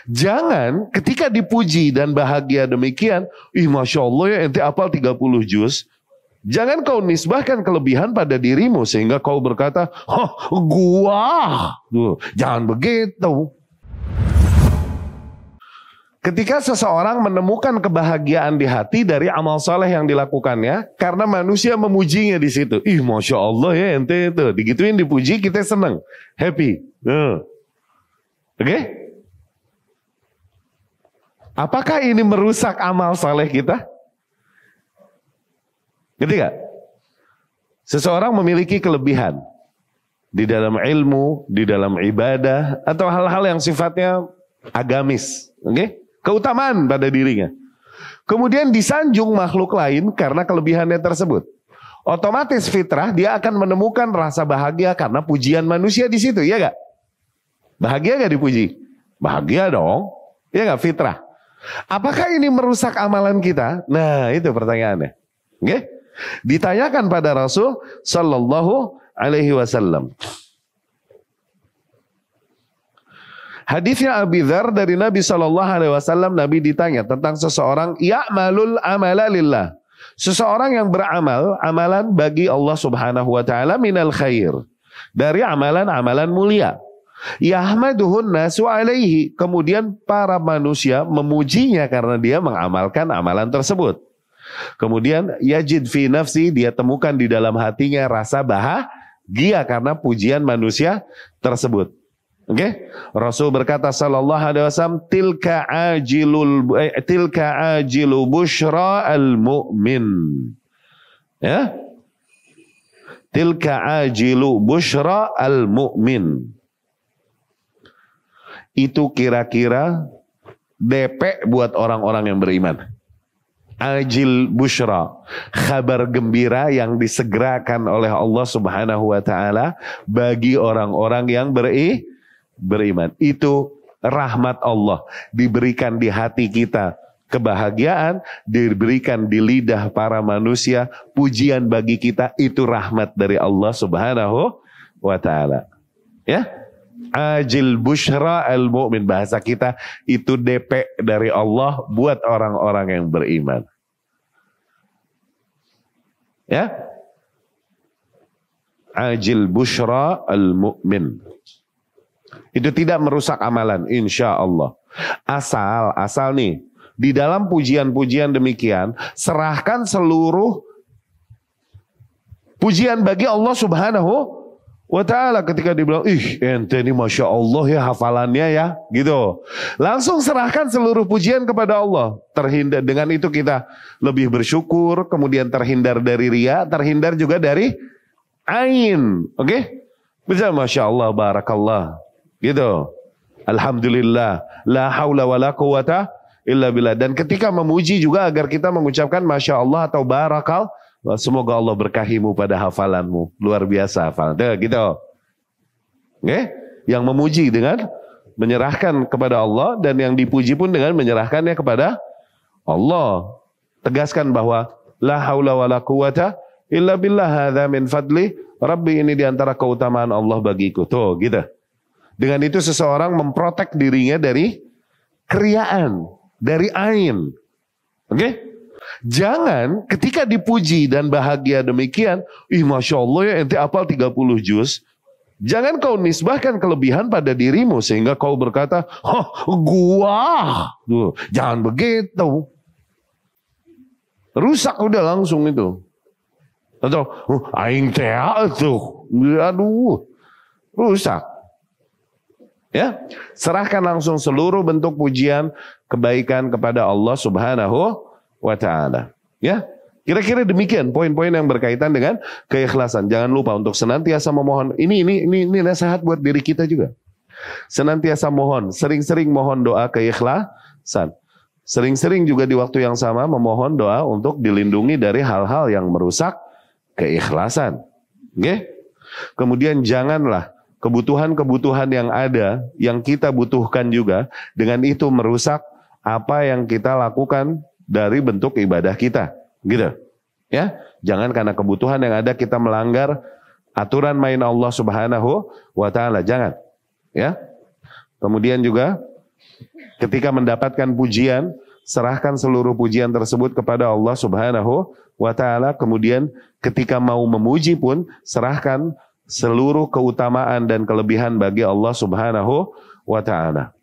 Jangan ketika dipuji dan bahagia demikian, Masya Allah ya ente hafal 30 juz. Jangan kau nisbahkan kelebihan pada dirimu sehingga kau berkata, gua. Jangan begitu. Ketika seseorang menemukan kebahagiaan di hati dari amal soleh yang dilakukannya, karena manusia memujinya di situ. Masya Allah ya ente itu. Digituin dipuji kita senang, happy. Oke? Apakah ini merusak amal soleh kita? Ngerti gak? Seseorang memiliki kelebihan di dalam ilmu, di dalam ibadah, atau hal-hal yang sifatnya agamis. Oke? Keutamaan pada dirinya. Kemudian disanjung makhluk lain karena kelebihannya tersebut. Otomatis fitrah dia akan menemukan rasa bahagia karena pujian manusia di situ, ya gak? Bahagia gak dipuji? Bahagia dong. Ya gak fitrah? Apakah ini merusak amalan kita? Nah, itu pertanyaannya. Oke? Ditanyakan pada Rasul sallallahu alaihi wasallam. Hadisnya Abi Dzar dari Nabi sallallahu alaihi wasallam, Nabi ditanya tentang seseorang ya'malul amala lillah. Seseorang yang beramal amalan bagi Allah Subhanahu wa taala minal khair. Dari amalan-amalan mulia. Yahmaduhun nasu alaihi. Kemudian para manusia memujinya karena dia mengamalkan amalan tersebut. Kemudian yajid fi nafsi, dia temukan di dalam hatinya rasa bahagia karena pujian manusia tersebut. Oke? Rasul berkata sallallahu alaihi wasallam, tilka ajilu busyra al-mu'min. Ya? Tilka ajilu busyra al-mu'min. Itu kira-kira DP buat orang-orang yang beriman. Ajil busyra, kabar gembira yang disegerakan oleh Allah Subhanahu wa taala bagi orang-orang yang beriman. Itu rahmat Allah diberikan di hati kita, kebahagiaan diberikan di lidah para manusia, pujian bagi kita itu rahmat dari Allah Subhanahu wa taala. Ya? Ajil busyra al-mu'min, bahasa kita itu DP dari Allah buat orang-orang yang beriman. Ya? Ajil busyra al-mu'min. Itu tidak merusak amalan, insya Allah. Asal nih, di dalam pujian-pujian demikian, serahkan seluruh pujian bagi Allah Subhanahu wa ta'ala. Ketika dibilang, ente ini Masya Allah ya hafalannya ya, gitu. Langsung serahkan seluruh pujian kepada Allah. Terhindar, dengan itu kita lebih bersyukur, kemudian terhindar dari riya, terhindar juga dari ain. Oke? Bisa Masya Allah, barakallah. Gitu. Alhamdulillah. La haula wa la quwata illa billah. Dan ketika memuji juga agar kita mengucapkan Masya Allah atau barakal. Semoga Allah berkahimu pada hafalanmu. Luar biasa hafalan. Gitu. Okay? Yang memuji dengan menyerahkan kepada Allah. Dan yang dipuji pun dengan menyerahkannya kepada Allah. Tegaskan bahwa la haula wa la quwata illa billah, hadza min fadli Rabbi, ini diantara keutamaan Allah bagiku. Tuh gitu. Dengan itu seseorang memprotek dirinya dari keriaan, dari ain. Oke? Jangan ketika dipuji dan bahagia demikian, Masya Allah ya ente hafal 30 juz. Jangan kau nisbahkan kelebihan pada dirimu sehingga kau berkata, gua. Jangan begitu. Rusak udah langsung itu. Atau aing teh tuh. Aduh. Rusak. Ya, serahkan langsung seluruh bentuk pujian kebaikan kepada Allah Subhanahu wa ta'ala. Ya, kira-kira demikian poin-poin yang berkaitan dengan keikhlasan. Jangan lupa untuk senantiasa memohon. Ini nasihat buat diri kita juga. Senantiasa mohon, sering-sering mohon doa keikhlasan. Sering-sering juga di waktu yang sama memohon doa untuk dilindungi dari hal-hal yang merusak keikhlasan. Oke? Kemudian janganlah kebutuhan-kebutuhan yang ada, yang kita butuhkan juga, dengan itu merusak apa yang kita lakukan dari bentuk ibadah kita. Gitu. Ya, jangan karena kebutuhan yang ada kita melanggar aturan main Allah Subhanahu wa ta'ala. Jangan. Ya. Kemudian juga Ketika mendapatkan pujian, serahkan seluruh pujian tersebut kepada Allah Subhanahu wa ta'ala. Kemudian ketika mau memuji pun, serahkan seluruh keutamaan dan kelebihan bagi Allah Subhanahu wa ta'ala.